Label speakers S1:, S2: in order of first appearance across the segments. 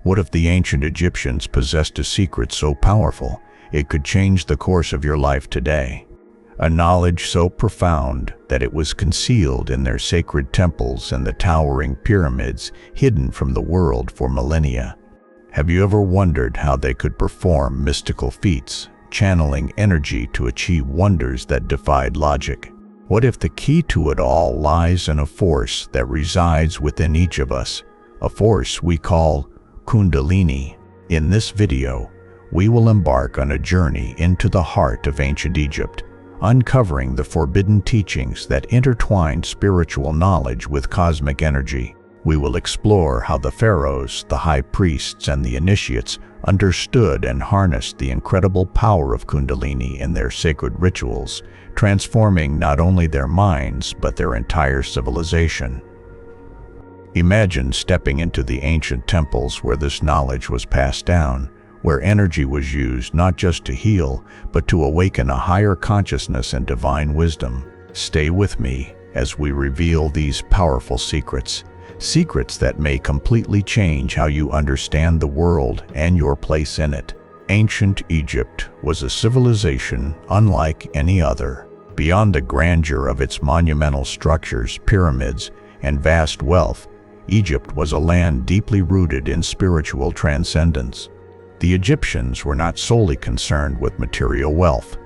S1: What if the ancient Egyptians possessed a secret so powerful it could change the course of your life today? A knowledge so profound that it was concealed in their sacred temples and the towering pyramids hidden from the world for millennia. Have you ever wondered how they could perform mystical feats, channeling energy to achieve wonders that defied logic? What if the key to it all lies in a force that resides within each of us, a force we call Kundalini? In this video, we will embark on a journey into the heart of ancient Egypt, uncovering the forbidden teachings that intertwined spiritual knowledge with cosmic energy. We will explore how the pharaohs, the high priests, and the initiates understood and harnessed the incredible power of Kundalini in their sacred rituals, transforming not only their minds but their entire civilization. Imagine stepping into the ancient temples where this knowledge was passed down, where energy was used not just to heal, but to awaken a higher consciousness and divine wisdom. Stay with me as we reveal these powerful secrets that may completely change how you understand the world and your place in it. Ancient Egypt was a civilization unlike any other. Beyond the grandeur of its monumental structures, pyramids, and vast wealth, Egypt was a land deeply rooted in spiritual transcendence. The Egyptians were not solely concerned with material wealth.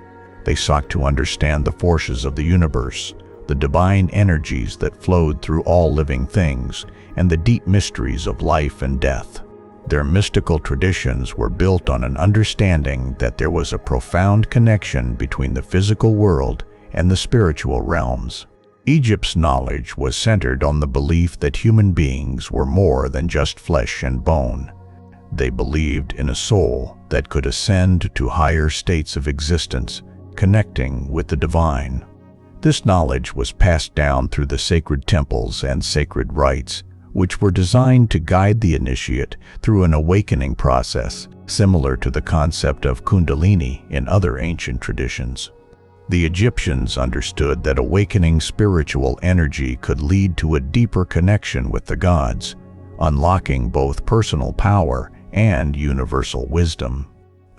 S1: They sought to understand the forces of the universe, the divine energies that flowed through all living things, and the deep mysteries of life and death. Their mystical traditions were built on an understanding that there was a profound connection between the physical world and the spiritual realms. Egypt's knowledge was centered on the belief that human beings were more than just flesh and bone. They believed in a soul that could ascend to higher states of existence, connecting with the divine. This knowledge was passed down through the sacred temples and sacred rites, which were designed to guide the initiate through an awakening process, similar to the concept of Kundalini in other ancient traditions. The Egyptians understood that awakening spiritual energy could lead to a deeper connection with the gods, unlocking both personal power and universal wisdom.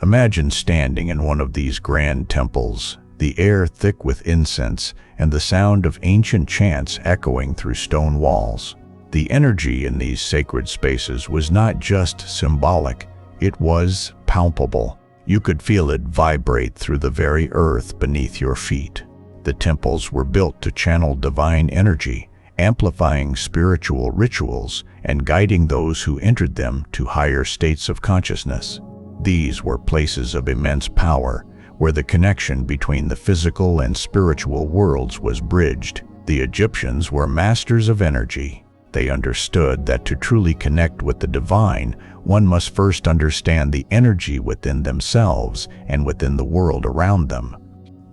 S1: Imagine standing in one of these grand temples, the air thick with incense and the sound of ancient chants echoing through stone walls. The energy in these sacred spaces was not just symbolic, it was palpable. You could feel it vibrate through the very earth beneath your feet. The temples were built to channel divine energy, amplifying spiritual rituals and guiding those who entered them to higher states of consciousness. These were places of immense power, where the connection between the physical and spiritual worlds was bridged. The Egyptians were masters of energy. They understood that to truly connect with the divine, one must first understand the energy within themselves and within the world around them.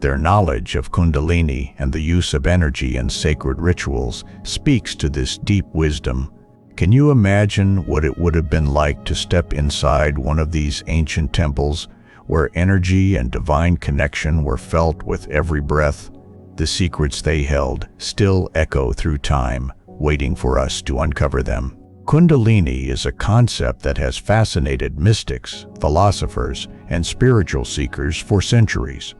S1: Their knowledge of Kundalini and the use of energy in sacred rituals speaks to this deep wisdom. Can you imagine what it would have been like to step inside one of these ancient temples, where energy and divine connection were felt with every breath? The secrets they held still echo through time, waiting for us to uncover them. Kundalini is a concept that has fascinated mystics, philosophers, and spiritual seekers for centuries.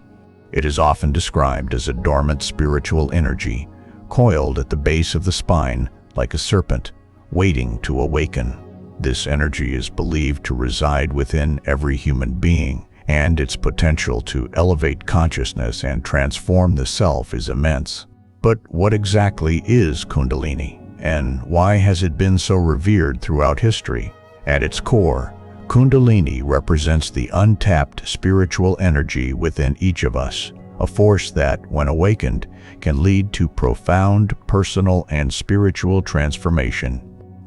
S1: It is often described as a dormant spiritual energy, coiled at the base of the spine like a serpent, waiting to awaken. This energy is believed to reside within every human being, and its potential to elevate consciousness and transform the self is immense. But what exactly is Kundalini, and why has it been so revered throughout history? At its core, Kundalini represents the untapped spiritual energy within each of us, a force that, when awakened, can lead to profound personal and spiritual transformation.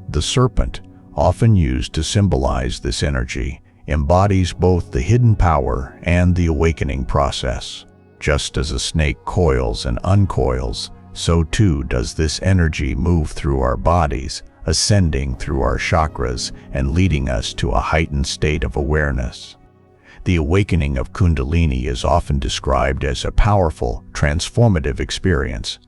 S1: The serpent, often used to symbolize this energy, embodies both the hidden power and the awakening process. Just as a snake coils and uncoils, so too does this energy move through our bodies, ascending through our chakras and leading us to a heightened state of awareness. The awakening of Kundalini is often described as a powerful, transformative experience.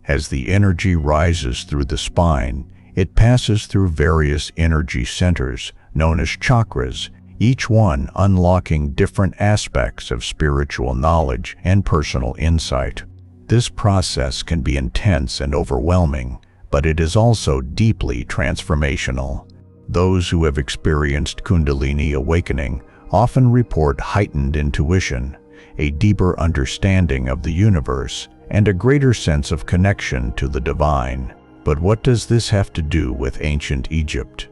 S1: As the energy rises through the spine, it passes through various energy centers, known as chakras, each one unlocking different aspects of spiritual knowledge and personal insight. This process can be intense and overwhelming, but it is also deeply transformational. Those who have experienced Kundalini awakening often report heightened intuition, a deeper understanding of the universe, and a greater sense of connection to the divine. But what does this have to do with ancient Egypt?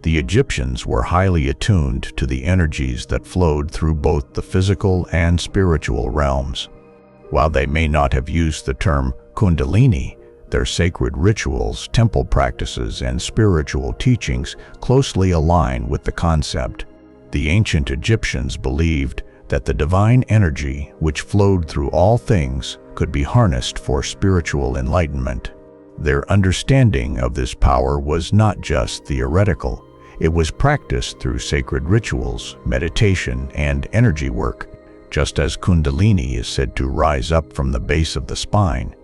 S1: The Egyptians were highly attuned to the energies that flowed through both the physical and spiritual realms. While they may not have used the term Kundalini, their sacred rituals, temple practices, and spiritual teachings closely align with the concept. The ancient Egyptians believed that the divine energy which flowed through all things could be harnessed for spiritual enlightenment. Their understanding of this power was not just theoretical. It was practiced through sacred rituals, meditation, and energy work. Just as Kundalini is said to rise up from the base of the spine,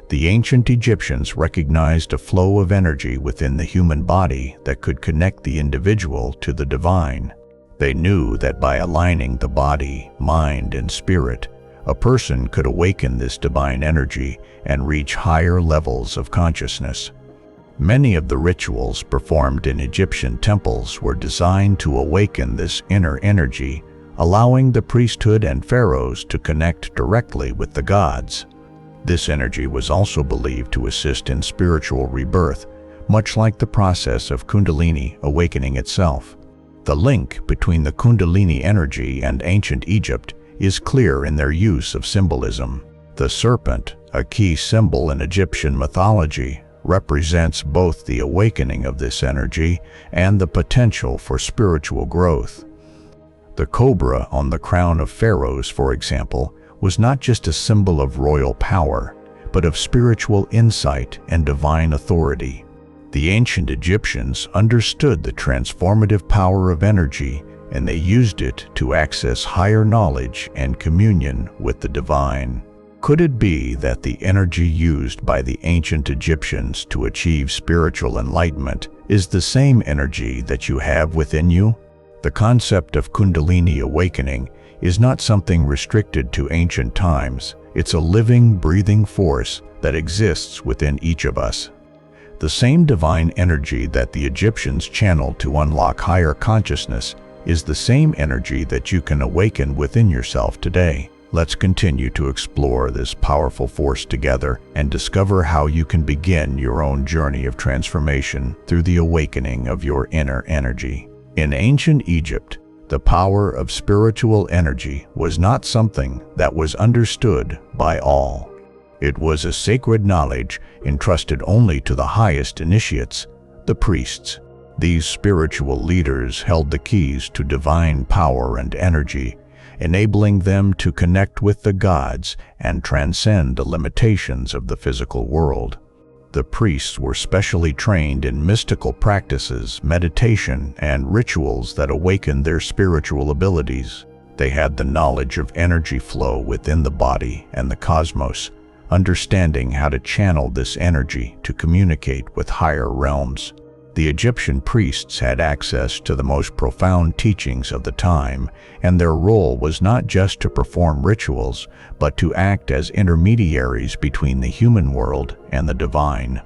S1: the ancient Egyptians recognized a flow of energy within the human body that could connect the individual to the divine. They knew that by aligning the body, mind, and spirit, a person could awaken this divine energy and reach higher levels of consciousness. Many of the rituals performed in Egyptian temples were designed to awaken this inner energy, allowing the priesthood and pharaohs to connect directly with the gods. This energy was also believed to assist in spiritual rebirth, much like the process of Kundalini awakening itself. The link between the Kundalini energy and ancient Egypt is clear in their use of symbolism. The serpent, a key symbol in Egyptian mythology, represents both the awakening of this energy and the potential for spiritual growth. The cobra on the crown of pharaohs, for example, was not just a symbol of royal power, but of spiritual insight and divine authority. The ancient Egyptians understood the transformative power of energy, and they used it to access higher knowledge and communion with the divine. Could it be that the energy used by the ancient Egyptians to achieve spiritual enlightenment is the same energy that you have within you? The concept of Kundalini awakening is not something restricted to ancient times. It's a living, breathing force that exists within each of us. The same divine energy that the Egyptians channeled to unlock higher consciousness is the same energy that you can awaken within yourself today. Let's continue to explore this powerful force together and discover how you can begin your own journey of transformation through the awakening of your inner energy. In ancient Egypt, the power of spiritual energy was not something that was understood by all. It was a sacred knowledge entrusted only to the highest initiates, the priests. These spiritual leaders held the keys to divine power and energy, enabling them to connect with the gods and transcend the limitations of the physical world. The priests were specially trained in mystical practices, meditation, and rituals that awakened their spiritual abilities. They had the knowledge of energy flow within the body and the cosmos, understanding how to channel this energy to communicate with higher realms. The Egyptian priests had access to the most profound teachings of the time, and their role was not just to perform rituals, but to act as intermediaries between the human world and the divine.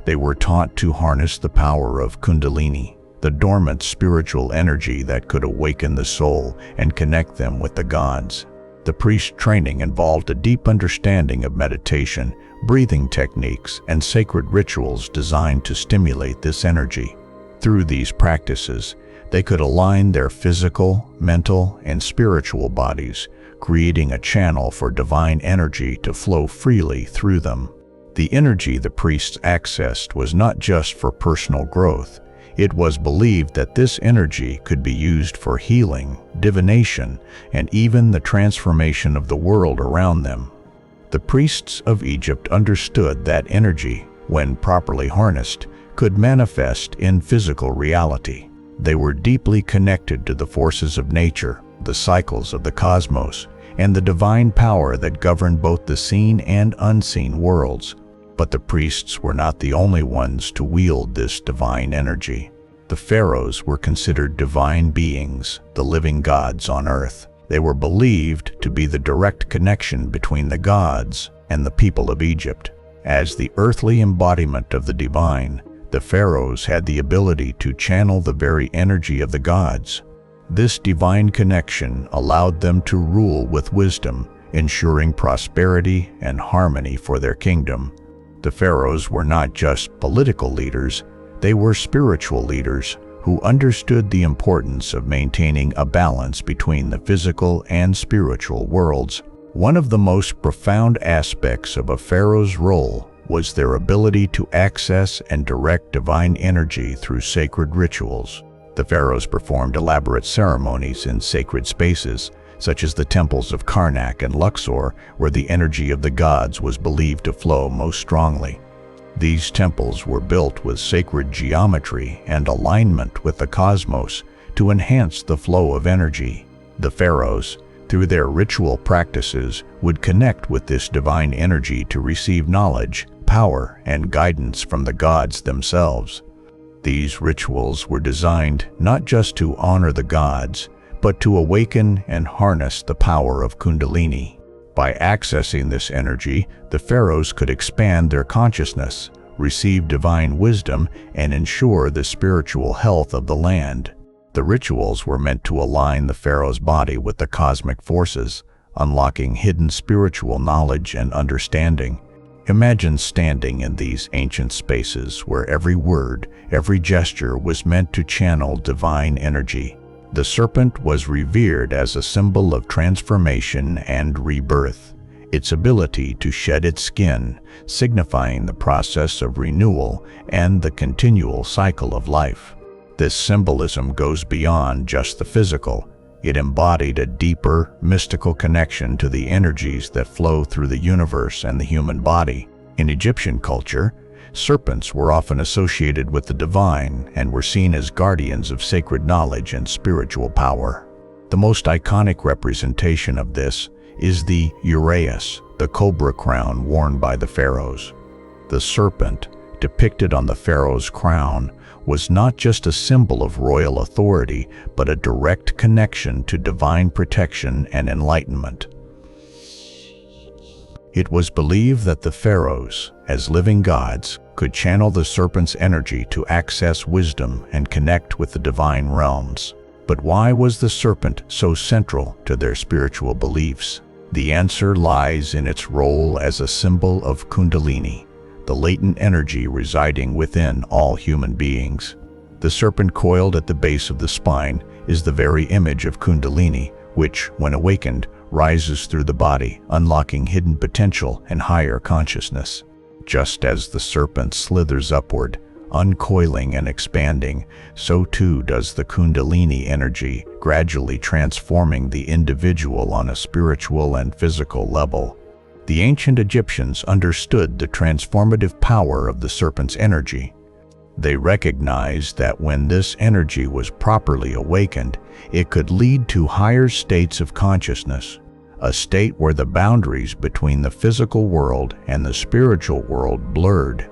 S1: They were taught to harness the power of Kundalini, the dormant spiritual energy that could awaken the soul and connect them with the gods. The priest training involved a deep understanding of meditation, breathing techniques, and sacred rituals designed to stimulate this energy. Through these practices, they could align their physical, mental, and spiritual bodies, creating a channel for divine energy to flow freely through them. The energy the priests accessed was not just for personal growth. It was believed that this energy could be used for healing, divination, and even the transformation of the world around them. The priests of Egypt understood that energy, when properly harnessed, could manifest in physical reality. They were deeply connected to the forces of nature, the cycles of the cosmos, and the divine power that governed both the seen and unseen worlds. But the priests were not the only ones to wield this divine energy. The pharaohs were considered divine beings, the living gods on earth. They were believed to be the direct connection between the gods and the people of Egypt. As the earthly embodiment of the divine, the pharaohs had the ability to channel the very energy of the gods. This divine connection allowed them to rule with wisdom, ensuring prosperity and harmony for their kingdom. The pharaohs were not just political leaders, they were spiritual leaders who understood the importance of maintaining a balance between the physical and spiritual worlds. One of the most profound aspects of a pharaoh's role was their ability to access and direct divine energy through sacred rituals. The pharaohs performed elaborate ceremonies in sacred spaces, such as the temples of Karnak and Luxor, where the energy of the gods was believed to flow most strongly. These temples were built with sacred geometry and alignment with the cosmos to enhance the flow of energy. The pharaohs, through their ritual practices, would connect with this divine energy to receive knowledge, power, and guidance from the gods themselves. These rituals were designed not just to honor the gods, but to awaken and harness the power of Kundalini. By accessing this energy, the pharaohs could expand their consciousness, receive divine wisdom, and ensure the spiritual health of the land. The rituals were meant to align the pharaoh's body with the cosmic forces, unlocking hidden spiritual knowledge and understanding. Imagine standing in these ancient spaces where every word, every gesture was meant to channel divine energy. The serpent was revered as a symbol of transformation and rebirth, its ability to shed its skin, signifying the process of renewal and the continual cycle of life. This symbolism goes beyond just the physical. It embodied a deeper, mystical connection to the energies that flow through the universe and the human body. In Egyptian culture, serpents were often associated with the divine and were seen as guardians of sacred knowledge and spiritual power. The most iconic representation of this is the uraeus, the cobra crown worn by the pharaohs. The serpent, depicted on the pharaoh's crown, was not just a symbol of royal authority, but a direct connection to divine protection and enlightenment. It was believed that the pharaohs, as living gods, could channel the serpent's energy to access wisdom and connect with the divine realms. But why was the serpent so central to their spiritual beliefs? The answer lies in its role as a symbol of Kundalini, the latent energy residing within all human beings. The serpent coiled at the base of the spine is the very image of Kundalini, which, when awakened, rises through the body, unlocking hidden potential and higher consciousness. Just as the serpent slithers upward, uncoiling and expanding, so too does the Kundalini energy, gradually transforming the individual on a spiritual and physical level. The ancient Egyptians understood the transformative power of the serpent's energy. They recognized that when this energy was properly awakened, it could lead to higher states of consciousness, a state where the boundaries between the physical world and the spiritual world blurred.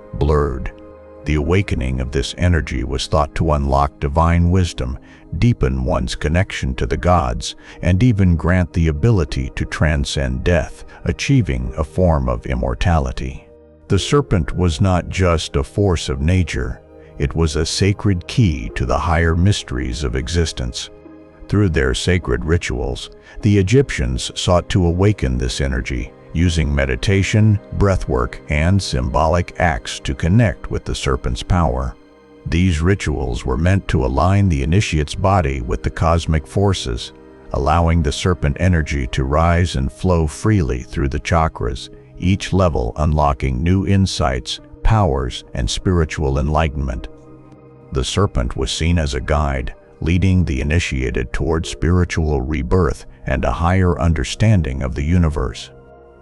S1: The awakening of this energy was thought to unlock divine wisdom, deepen one's connection to the gods, and even grant the ability to transcend death, achieving a form of immortality. The serpent was not just a force of nature, it was a sacred key to the higher mysteries of existence. Through their sacred rituals, the Egyptians sought to awaken this energy, using meditation, breathwork, and symbolic acts to connect with the serpent's power. These rituals were meant to align the initiate's body with the cosmic forces, allowing the serpent energy to rise and flow freely through the chakras, each level unlocking new insights, powers, and spiritual enlightenment. The serpent was seen as a guide, leading the initiated toward spiritual rebirth and a higher understanding of the universe.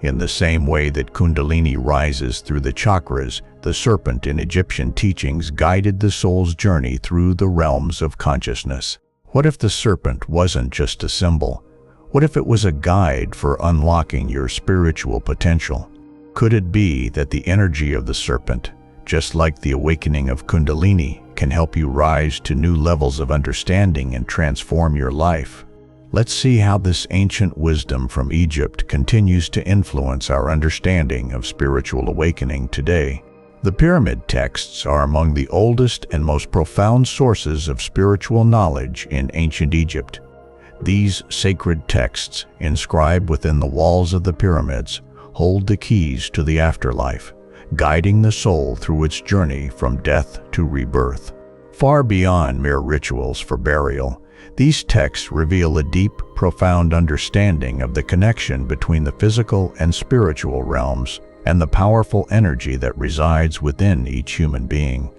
S1: In the same way that Kundalini rises through the chakras, the serpent in Egyptian teachings guided the soul's journey through the realms of consciousness. What if the serpent wasn't just a symbol? What if it was a guide for unlocking your spiritual potential? Could it be that the energy of the serpent, just like the awakening of Kundalini can help you rise to new levels of understanding and transform your life. Let's see how this ancient wisdom from Egypt continues to influence our understanding of spiritual awakening today. The pyramid texts are among the oldest and most profound sources of spiritual knowledge in ancient Egypt. These sacred texts, inscribed within the walls of the pyramids, hold the keys to the afterlife, guiding the soul through its journey from death to rebirth. Far beyond mere rituals for burial, these texts reveal a deep, profound understanding of the connection between the physical and spiritual realms and the powerful energy that resides within each human being.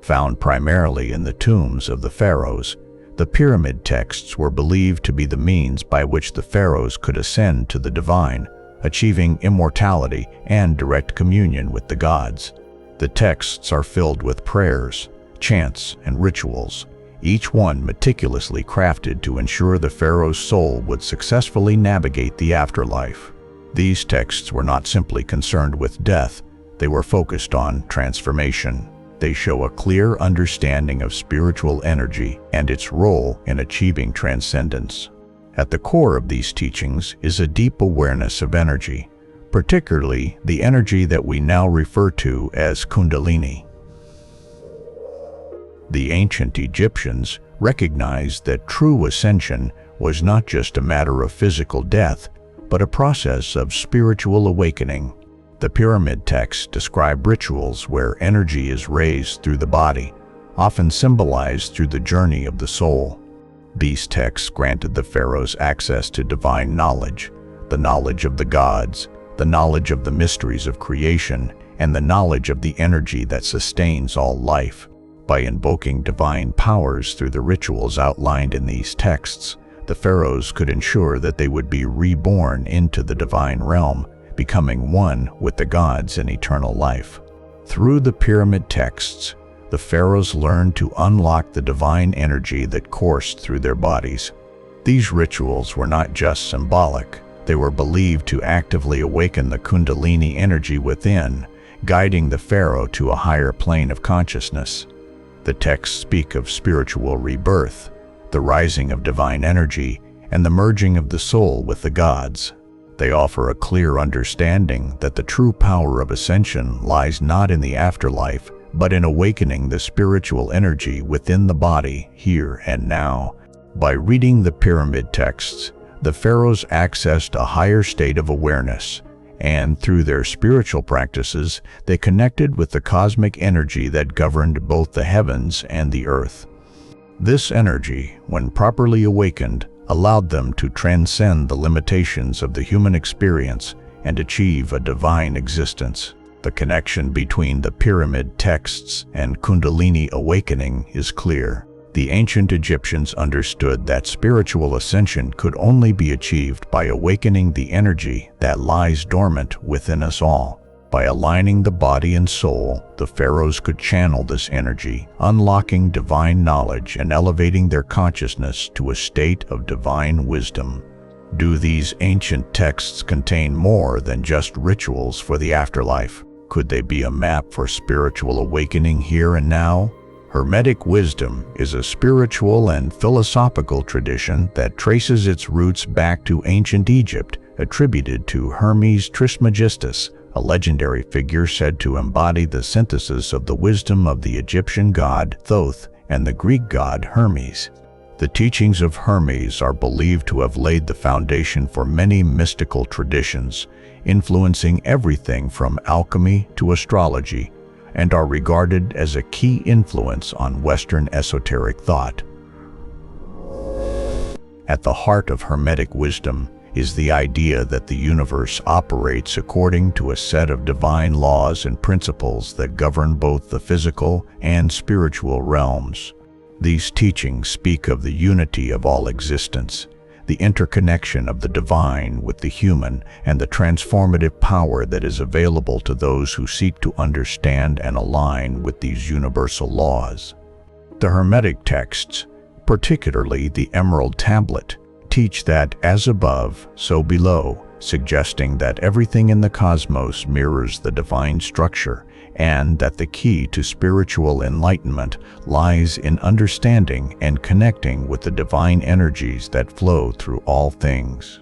S1: Found primarily in the tombs of the pharaohs, the pyramid texts were believed to be the means by which the pharaohs could ascend to the divine, achieving immortality and direct communion with the gods. The texts are filled with prayers, chants, and rituals, each one meticulously crafted to ensure the pharaoh's soul would successfully navigate the afterlife. These texts were not simply concerned with death, they were focused on transformation. They show a clear understanding of spiritual energy and its role in achieving transcendence. At the core of these teachings is a deep awareness of energy, particularly the energy that we now refer to as Kundalini. The ancient Egyptians recognized that true ascension was not just a matter of physical death, but a process of spiritual awakening. The pyramid texts describe rituals where energy is raised through the body, often symbolized through the journey of the soul. These texts granted the pharaohs access to divine knowledge, the knowledge of the gods, the knowledge of the mysteries of creation, and the knowledge of the energy that sustains all life. By invoking divine powers through the rituals outlined in these texts, the pharaohs could ensure that they would be reborn into the divine realm, becoming one with the gods in eternal life. Through the pyramid texts, the pharaohs learned to unlock the divine energy that coursed through their bodies. These rituals were not just symbolic, they were believed to actively awaken the Kundalini energy within, guiding the pharaoh to a higher plane of consciousness. The texts speak of spiritual rebirth, the rising of divine energy, and the merging of the soul with the gods. They offer a clear understanding that the true power of ascension lies not in the afterlife, but in awakening the spiritual energy within the body here and now. By reading the pyramid texts, the pharaohs accessed a higher state of awareness, and through their spiritual practices, they connected with the cosmic energy that governed both the heavens and the earth. This energy, when properly awakened, allowed them to transcend the limitations of the human experience and achieve a divine existence. The connection between the pyramid texts and Kundalini awakening is clear. The ancient Egyptians understood that spiritual ascension could only be achieved by awakening the energy that lies dormant within us all. By aligning the body and soul, the pharaohs could channel this energy, unlocking divine knowledge and elevating their consciousness to a state of divine wisdom. Do these ancient texts contain more than just rituals for the afterlife? Could they be a map for spiritual awakening here and now? Hermetic wisdom is a spiritual and philosophical tradition that traces its roots back to ancient Egypt, attributed to Hermes Trismegistus, a legendary figure said to embody the synthesis of the wisdom of the Egyptian god Thoth and the Greek god Hermes. The teachings of Hermes are believed to have laid the foundation for many mystical traditions, influencing everything from alchemy to astrology, and are regarded as a key influence on Western esoteric thought. At the heart of Hermetic wisdom is the idea that the universe operates according to a set of divine laws and principles that govern both the physical and spiritual realms. These teachings speak of the unity of all existence, the interconnection of the divine with the human, and the transformative power that is available to those who seek to understand and align with these universal laws. The Hermetic texts, particularly the Emerald Tablet, teach that as above, so below, suggesting that everything in the cosmos mirrors the divine structure and that the key to spiritual enlightenment lies in understanding and connecting with the divine energies that flow through all things.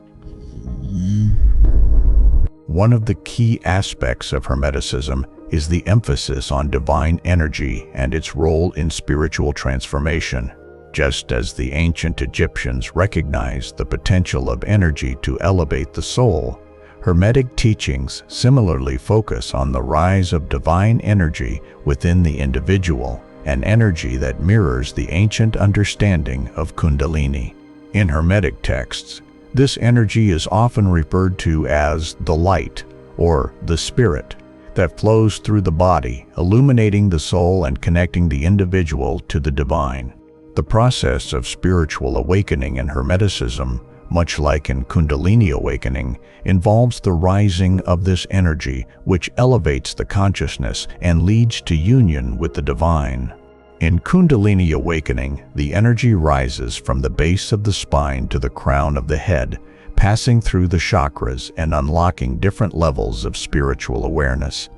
S1: One of the key aspects of Hermeticism is the emphasis on divine energy and its role in spiritual transformation. Just as the ancient Egyptians recognized the potential of energy to elevate the soul, Hermetic teachings similarly focus on the rise of divine energy within the individual, an energy that mirrors the ancient understanding of Kundalini. In Hermetic texts, this energy is often referred to as the light, or the spirit, that flows through the body, illuminating the soul and connecting the individual to the divine. The process of spiritual awakening in Hermeticism, much like in Kundalini awakening, involves the rising of this energy, which elevates the consciousness and leads to union with the divine. In Kundalini awakening, the energy rises from the base of the spine to the crown of the head, passing through the chakras and unlocking different levels of spiritual awareness.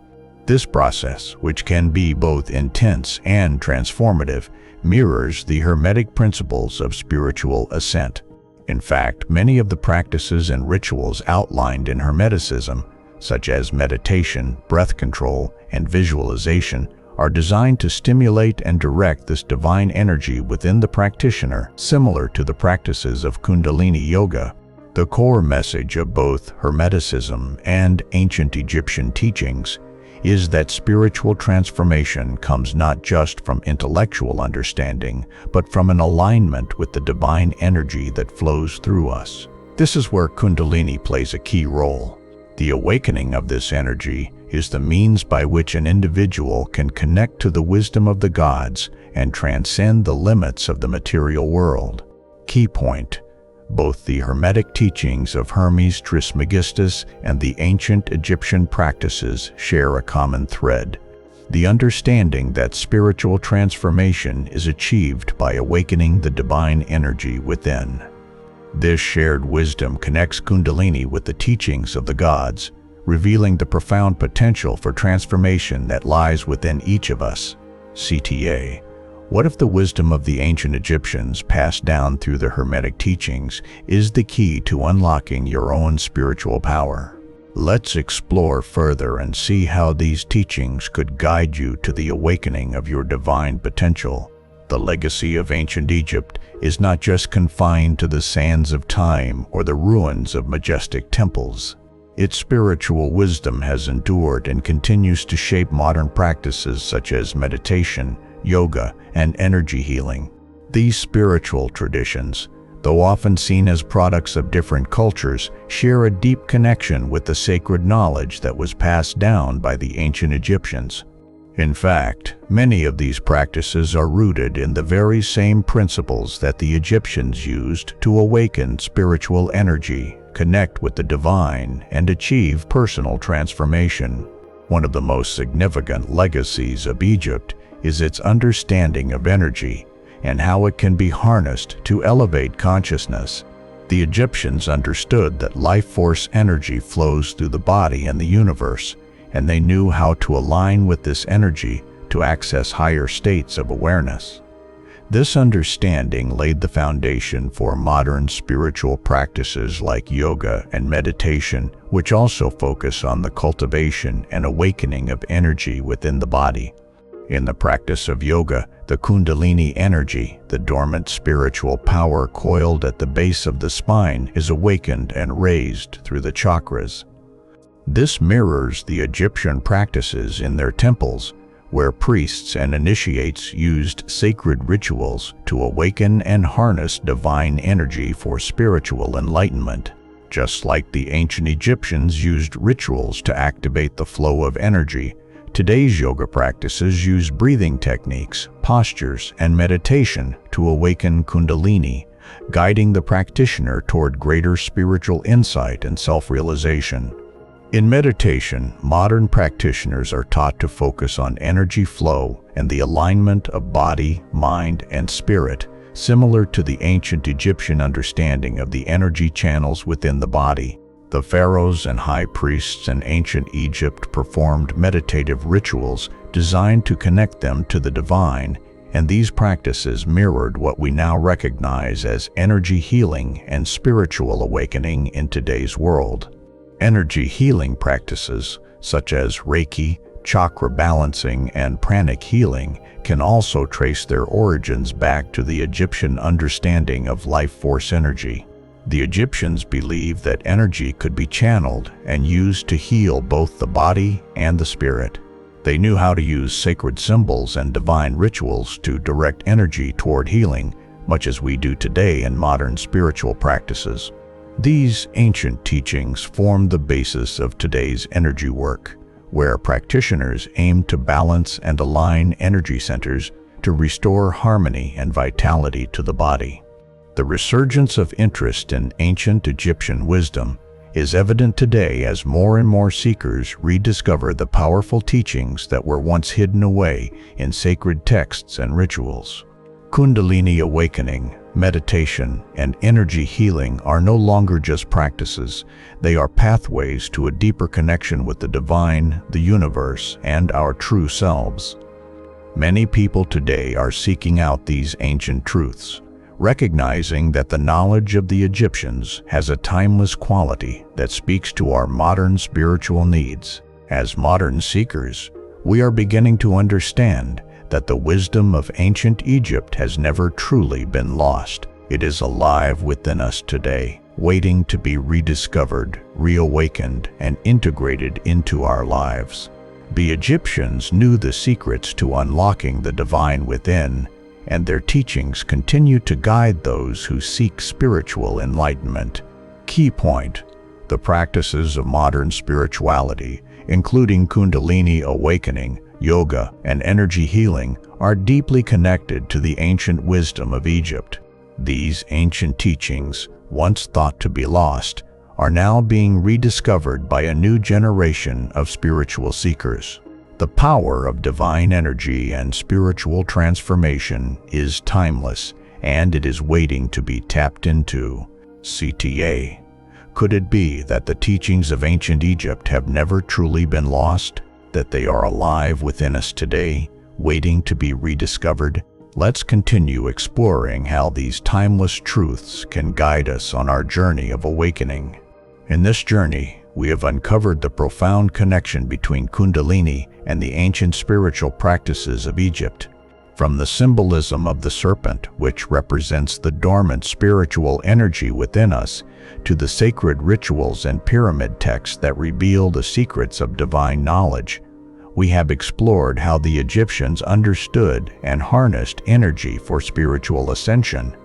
S1: This process, which can be both intense and transformative, mirrors the Hermetic principles of spiritual ascent. In fact, many of the practices and rituals outlined in Hermeticism, such as meditation, breath control, and visualization, are designed to stimulate and direct this divine energy within the practitioner, similar to the practices of Kundalini yoga. The core message of both Hermeticism and ancient Egyptian teachings is that spiritual transformation comes not just from intellectual understanding, but from an alignment with the divine energy that flows through us. This is where Kundalini plays a key role. The awakening of this energy is the means by which an individual can connect to the wisdom of the gods and transcend the limits of the material world. Key point: both the Hermetic teachings of Hermes Trismegistus and the ancient Egyptian practices share a common thread: the understanding that spiritual transformation is achieved by awakening the divine energy within. This shared wisdom connects Kundalini with the teachings of the gods, revealing the profound potential for transformation that lies within each of us. CTA: what if the wisdom of the ancient Egyptians passed down through the Hermetic teachings is the key to unlocking your own spiritual power? Let's explore further and see how these teachings could guide you to the awakening of your divine potential. The legacy of ancient Egypt is not just confined to the sands of time or the ruins of majestic temples. Its spiritual wisdom has endured and continues to shape modern practices such as meditation, yoga, and energy healing. These spiritual traditions, though often seen as products of different cultures, share a deep connection with the sacred knowledge that was passed down by the ancient Egyptians. In fact, many of these practices are rooted in the very same principles that the Egyptians used to awaken spiritual energy, connect with the divine, and achieve personal transformation. One of the most significant legacies of Egypt is its understanding of energy and how it can be harnessed to elevate consciousness. The Egyptians understood that life force energy flows through the body and the universe, and they knew how to align with this energy to access higher states of awareness. This understanding laid the foundation for modern spiritual practices like yoga and meditation, which also focus on the cultivation and awakening of energy within the body. In the practice of yoga, the Kundalini energy, the dormant spiritual power coiled at the base of the spine, is awakened and raised through the chakras. This mirrors the Egyptian practices in their temples, where priests and initiates used sacred rituals to awaken and harness divine energy for spiritual enlightenment. Just like the ancient Egyptians used rituals to activate the flow of energy, today's yoga practices use breathing techniques, postures, and meditation to awaken Kundalini, guiding the practitioner toward greater spiritual insight and self-realization. In meditation, modern practitioners are taught to focus on energy flow and the alignment of body, mind, and spirit, similar to the ancient Egyptian understanding of the energy channels within the body. The pharaohs and high priests in ancient Egypt performed meditative rituals designed to connect them to the divine, and these practices mirrored what we now recognize as energy healing and spiritual awakening in today's world. Energy healing practices, such as Reiki, chakra balancing, and pranic healing, can also trace their origins back to the Egyptian understanding of life force energy. The Egyptians believed that energy could be channeled and used to heal both the body and the spirit. They knew how to use sacred symbols and divine rituals to direct energy toward healing, much as we do today in modern spiritual practices. These ancient teachings form the basis of today's energy work, where practitioners aim to balance and align energy centers to restore harmony and vitality to the body. The resurgence of interest in ancient Egyptian wisdom is evident today as more and more seekers rediscover the powerful teachings that were once hidden away in sacred texts and rituals. Kundalini awakening, meditation, and energy healing are no longer just practices. They are pathways to a deeper connection with the divine, the universe, and our true selves. Many people today are seeking out these ancient truths, recognizing that the knowledge of the Egyptians has a timeless quality that speaks to our modern spiritual needs. As modern seekers, we are beginning to understand that the wisdom of ancient Egypt has never truly been lost. It is alive within us today, waiting to be rediscovered, reawakened, and integrated into our lives. The Egyptians knew the secrets to unlocking the divine within, and their teachings continue to guide those who seek spiritual enlightenment. Key point: the practices of modern spirituality, including Kundalini awakening, yoga, and energy healing, are deeply connected to the ancient wisdom of Egypt. These ancient teachings, once thought to be lost, are now being rediscovered by a new generation of spiritual seekers. The power of divine energy and spiritual transformation is timeless, and it is waiting to be tapped into. CTA. Could it be that the teachings of ancient Egypt have never truly been lost? That they are alive within us today, waiting to be rediscovered? Let's continue exploring how these timeless truths can guide us on our journey of awakening. In this journey, we have uncovered the profound connection between Kundalini and the ancient spiritual practices of Egypt. From the symbolism of the serpent, which represents the dormant spiritual energy within us, to the sacred rituals and pyramid texts that reveal the secrets of divine knowledge, we have explored how the Egyptians understood and harnessed energy for spiritual ascension.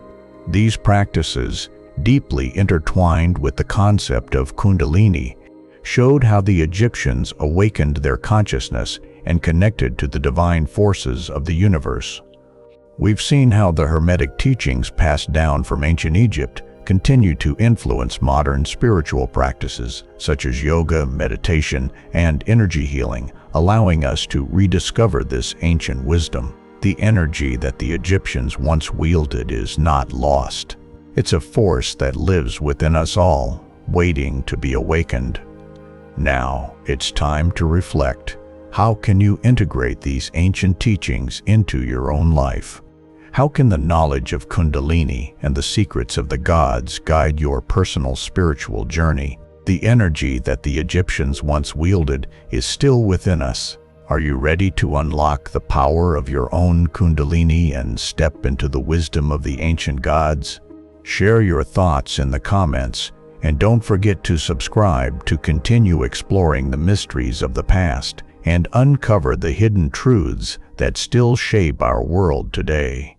S1: These practices, deeply intertwined with the concept of Kundalini, showed how the Egyptians awakened their consciousness and connected to the divine forces of the universe. We've seen how the Hermetic teachings passed down from ancient Egypt continue to influence modern spiritual practices such as yoga, meditation, and energy healing, allowing us to rediscover this ancient wisdom. The energy that the Egyptians once wielded is not lost. It's a force that lives within us all, waiting to be awakened. Now, it's time to reflect. How can you integrate these ancient teachings into your own life? How can the knowledge of Kundalini and the secrets of the gods guide your personal spiritual journey? The energy that the Egyptians once wielded is still within us. Are you ready to unlock the power of your own Kundalini and step into the wisdom of the ancient gods? Share your thoughts in the comments, and don't forget to subscribe to continue exploring the mysteries of the past and uncover the hidden truths that still shape our world today.